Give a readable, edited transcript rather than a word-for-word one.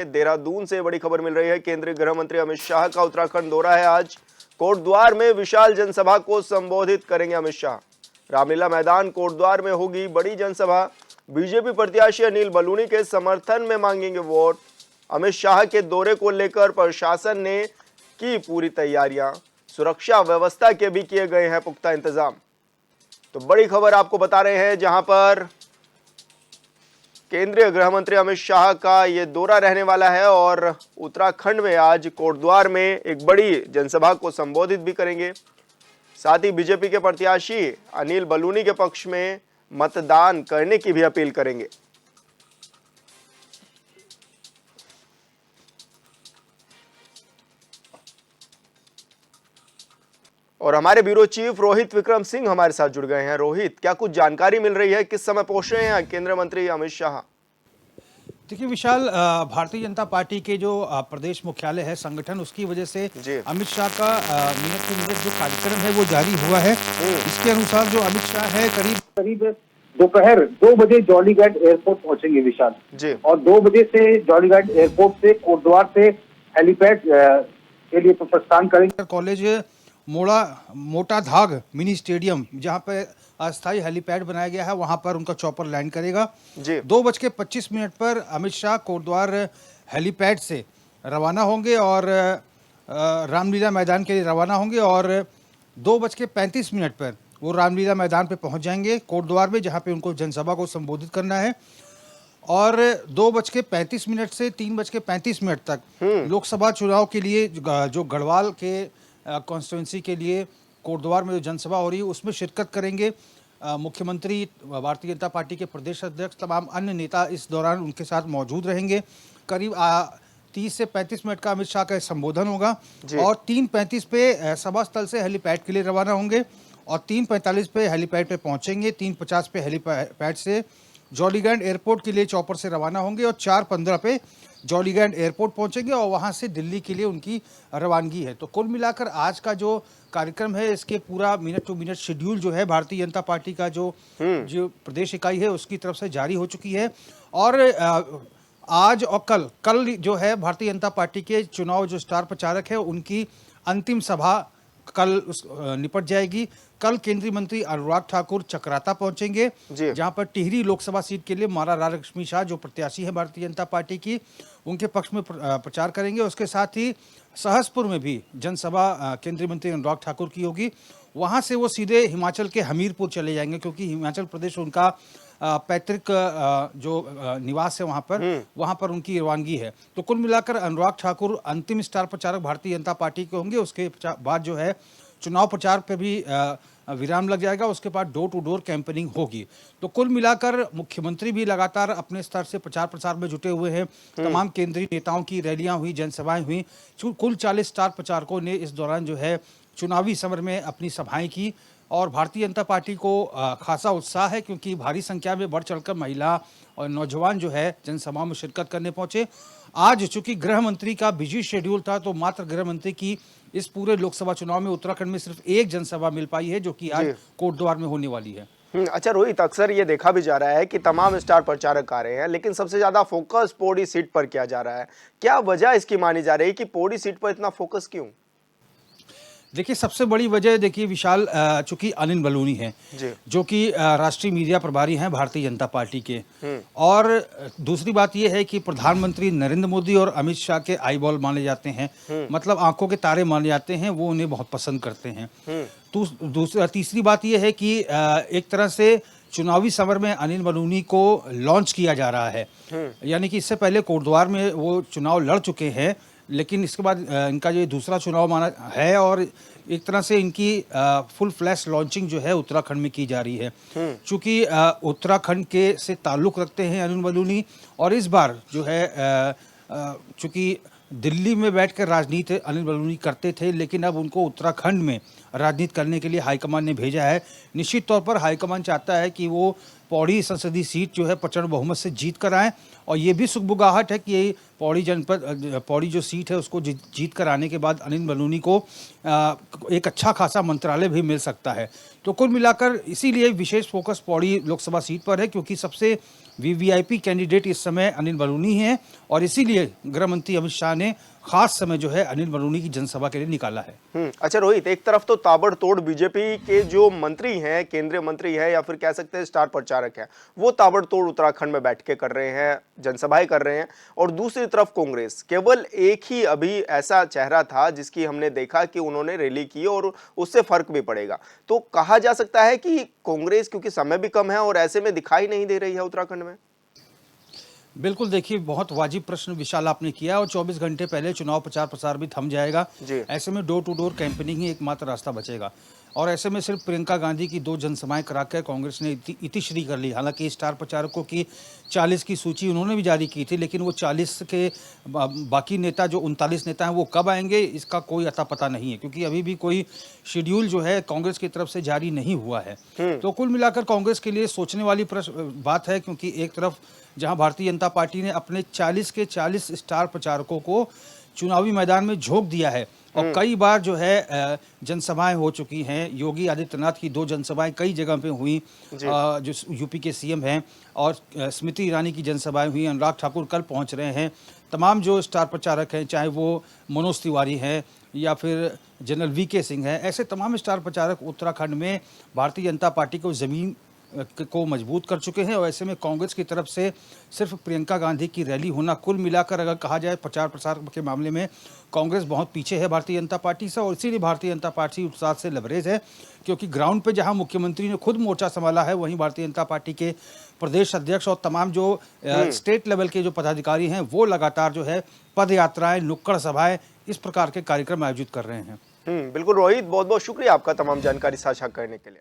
देहरादून से बड़ी खबर मिल रही है। केंद्रीय गृह मंत्री अमित शाह का उत्तराखंड दौरा है। आज कोटद्वार में विशाल जनसभा को संबोधित करेंगे अमित शाह। रामलीला मैदान कोटद्वार में होगी बड़ी जनसभा। बीजेपी प्रत्याशी अनिल बलूनी के समर्थन में मांगेंगे वोट। अमित शाह के दौरे को लेकर प्रशासन ने की पूरी तैयारियां। सुरक्षा व्यवस्था के भी किए गए हैं पुख्ता इंतजाम। तो बड़ी खबर आपको बता रहे हैं, जहां पर केंद्रीय गृह मंत्री अमित शाह का ये दौरा रहने वाला है और उत्तराखंड में आज कोटद्वार में एक बड़ी जनसभा को संबोधित भी करेंगे। साथ ही बीजेपी के प्रत्याशी अनिल बलूनी के पक्ष में मतदान करने की भी अपील करेंगे। और हमारे ब्यूरो चीफ रोहित विक्रम सिंह हमारे साथ जुड़ गए हैं। रोहित, क्या कुछ जानकारी मिल रही है, किस समय पहुंच रहे हैं केंद्रीय मंत्री अमित शाह? देखिए विशाल, भारतीय जनता पार्टी के जो प्रदेश मुख्यालय है संगठन, उसकी वजह से अमित शाह का मिनट टू मिनट जो कार्यक्रम है वो जारी हुआ है। इसके अनुसार जो अमित शाह है करीब दोपहर 2 बजे जॉलीगढ़ एयरपोर्ट पहुंचेंगे विशाल जी। और 2 बजे से जॉलीगढ़ एयरपोर्ट से कोटद्वार से हेलीपैड के लिए प्रस्थान करेंगे। कॉलेज मोटा धाग मिनी स्टेडियम, जहां पे अस्थायी हेलीपैड बनाया गया है, वहां पर उनका चॉपर लैंड करेगा। 2:25 पर अमित शाह कोटद्वार हेलीपैड से रवाना होंगे और रामलीला मैदान के लिए रवाना होंगे और 2:35 पर वो रामलीला मैदान पे पहुंच जाएंगे कोटद्वार में, जहां पे उनको जनसभा को संबोधित करना है। और 2:35 से 3:35 तक लोकसभा चुनाव के लिए जो गढ़वाल के कॉन्स्टिट्यूंसी के लिए कोटद्वार में जो जनसभा हो रही है उसमें शिरकत करेंगे। मुख्यमंत्री, भारतीय जनता पार्टी के प्रदेश अध्यक्ष, तमाम अन्य नेता इस दौरान उनके साथ मौजूद रहेंगे। करीब 30 से 35 मिनट का अमित शाह का संबोधन होगा और 3:35 पे सभा स्थल से हेलीपैड के लिए रवाना होंगे और 3:45 पे हेलीपैड पे पहुंचेंगे। 3:50 पे हेलीपैड से जॉलीगढ़ एयरपोर्ट के लिए चॉपर से रवाना होंगे और 4:15 पे जॉलीगढ़ एयरपोर्ट पहुंचेंगे और वहां से दिल्ली के लिए उनकी रवानगी है। तो कुल मिलाकर आज का जो कार्यक्रम है, इसके पूरा मिनट टू मिनट शेड्यूल जो है भारतीय जनता पार्टी का जो प्रदेश इकाई है उसकी तरफ से जारी हो चुकी है। और आज और कल जो है भारतीय जनता पार्टी के चुनाव जो स्टार प्रचारक है उनकी अंतिम सभा कल निपट जाएगी। कल केंद्रीय मंत्री अनुराग ठाकुर चक्राता पहुंचेंगे, जहां पर टिहरी लोकसभा सीट के लिए माला राधाकृष्ण शाह जो प्रत्याशी है भारतीय जनता पार्टी की, उनके पक्ष में प्रचार करेंगे। उसके साथ ही सहसपुर में भी जनसभा केंद्रीय मंत्री अनुराग ठाकुर की होगी। वहां से वो सीधे हिमाचल के हमीरपुर चले जाएंगे, क्योंकि हिमाचल प्रदेश उनका पैतृक जो निवास है वहां पर उनकी रवानगी है। तो कुल मिलाकर अनुराग ठाकुर अंतिम स्टार प्रचारक भारतीय जनता पार्टी के होंगे। उसके बाद जो है चुनाव प्रचार पे भी विराम लग जाएगा। उसके बाद डोर टू डोर कैंपेनिंग होगी। तो कुल मिलाकर मुख्यमंत्री भी लगातार अपने स्तर से प्रचार प्रसार में जुटे हुए हैं। तमाम केंद्रीय नेताओं की रैलियां हुई, जनसभाएं हुई। कुल 40 स्टार प्रचारकों ने इस दौरान जो है चुनावी समर में अपनी सभाएं की और भारतीय जनता पार्टी को खासा उत्साह है, क्योंकि भारी संख्या में बढ़ चढ़कर महिला और नौजवान जो है जनसभा में शिरकत करने पहुंचे। आज चूंकि गृह मंत्री का बिजी शेड्यूल था, तो मात्र गृह मंत्री की इस पूरे लोकसभा चुनाव में उत्तराखंड में सिर्फ एक जनसभा मिल पाई है, जो कि आज कोटद्वार में होने वाली है। अच्छा रोहित, अक्सर ये देखा भी जा रहा है कि तमाम स्टार प्रचारक आ रहे हैं, लेकिन सबसे ज्यादा फोकस पौड़ी सीट पर किया जा रहा है। क्या वजह इसकी मानी जा रही है कि पौड़ी सीट पर इतना फोकस क्यों? देखिए, सबसे बड़ी वजह देखिए विशाल, चूंकि अनिल बलूनी है जो कि राष्ट्रीय मीडिया प्रभारी हैं भारतीय जनता पार्टी के, और दूसरी बात यह है कि प्रधानमंत्री नरेंद्र मोदी और अमित शाह के आई बॉल माने जाते हैं, मतलब आंखों के तारे माने जाते हैं, वो उन्हें बहुत पसंद करते हैं। तीसरी बात यह है कि एक तरह से चुनावी समर में अनिल बलूनी को लॉन्च किया जा रहा है। यानी कि इससे पहले कोटद्वार में वो चुनाव लड़ चुके हैं, लेकिन इसके बाद इनका ये दूसरा चुनाव माना है और एक तरह से इनकी फुल फ्लैश लॉन्चिंग जो है उत्तराखंड में की जा रही है। चूंकि उत्तराखंड के से ताल्लुक रखते हैं अनिल बलूनी, और इस बार जो है चूंकि दिल्ली में बैठकर राजनीति अनिल बलूनी करते थे, लेकिन अब उनको उत्तराखंड में राजनीति करने के लिए हाईकमान ने भेजा है। निश्चित तौर पर हाईकमान चाहता है कि वो पौड़ी संसदीय सीट जो है प्रचंड बहुमत से जीत कर आए, और ये भी सुखबुगाहट है कि पौड़ी जो सीट है उसको जीत कर आने के बाद अनिल बलूनी को एक अच्छा खासा मंत्रालय भी मिल सकता है। तो कुल मिलाकर इसीलिए विशेष फोकस पौड़ी लोकसभा सीट पर है, क्योंकि सबसे वीवीआईपी कैंडिडेट इस समय अनिल बलूनी हैं और इसीलिए गृह मंत्री अमित शाह ने खास समय जो है अनिल बलूनी की जनसभा के लिए निकाला है। अच्छा रोहित, एक तरफ तो ताबड़तोड़ बीजेपी के जो मंत्री हैं, केंद्रीय मंत्री हैं या फिर कह सकते हैं स्टार प्रचारक हैं, वो ताबड़तोड़ उत्तराखंड में बैठ के कर रहे हैं, जनसभाएं कर रहे हैं, और दूसरी तरफ कांग्रेस, केवल एक ही अभी ऐसा चेहरा था जिसकी हमने देखा कि उन्होंने रैली की और उससे फर्क भी पड़ेगा। तो कहा जा सकता है कि कांग्रेस, क्योंकि समय भी कम है और ऐसे में दिखाई नहीं दे रही है उत्तराखंड में। बिल्कुल, देखिए बहुत वाजिब प्रश्न विशाल आपने किया और 24 घंटे पहले चुनाव प्रचार प्रसार भी थम जाएगा। ऐसे में डोर टू डोर कैंपेनिंग ही एकमात्र रास्ता बचेगा और ऐसे में सिर्फ प्रियंका गांधी की 2 जनसभाएं कराकर कांग्रेस ने इतिश्री कर ली। हालांकि स्टार प्रचारकों की 40 की सूची उन्होंने भी जारी की थी, लेकिन वो 40 के बाकी नेता जो 39 नेता हैं वो कब आएंगे इसका कोई अता पता नहीं है, क्योंकि अभी भी कोई शेड्यूल जो है कांग्रेस की तरफ से जारी नहीं हुआ है। तो कुल मिलाकर कांग्रेस के लिए सोचने वाली बात है, क्योंकि एक तरफ जहां भारतीय जनता पार्टी ने अपने 40 के 40 स्टार प्रचारकों को चुनावी मैदान में झोंक दिया है और कई बार जो है जनसभाएं हो चुकी हैं। योगी आदित्यनाथ की 2 जनसभाएं कई जगह पे हुई, जो यूपी के सीएम हैं, और स्मृति ईरानी की जनसभाएं हुई। अनुराग ठाकुर कल पहुंच रहे हैं। तमाम जो स्टार प्रचारक हैं, चाहे वो मनोज तिवारी हैं या फिर जनरल वीके सिंह हैं, ऐसे तमाम स्टार प्रचारक उत्तराखंड में भारतीय जनता पार्टी को ज़मीन को मजबूत कर चुके हैं। और ऐसे में कांग्रेस की तरफ से सिर्फ प्रियंका गांधी की रैली होना, कुल मिलाकर अगर कहा जाए प्रचार प्रसार के मामले में कांग्रेस बहुत पीछे है भारतीय जनता पार्टी से, और इसीलिए भारतीय जनता पार्टी उत्साह से लबरेज है, क्योंकि ग्राउंड पे जहां मुख्यमंत्री ने खुद मोर्चा संभाला है, वहीं भारतीय जनता पार्टी के प्रदेश अध्यक्ष और तमाम जो स्टेट लेवल के जो पदाधिकारी हैं वो लगातार जो है पद यात्राएं, नुक्कड़ सभाएं, इस प्रकार के कार्यक्रम आयोजित कर रहे हैं। बिल्कुल रोहित, बहुत बहुत शुक्रिया आपका तमाम जानकारी साझा करने के लिए।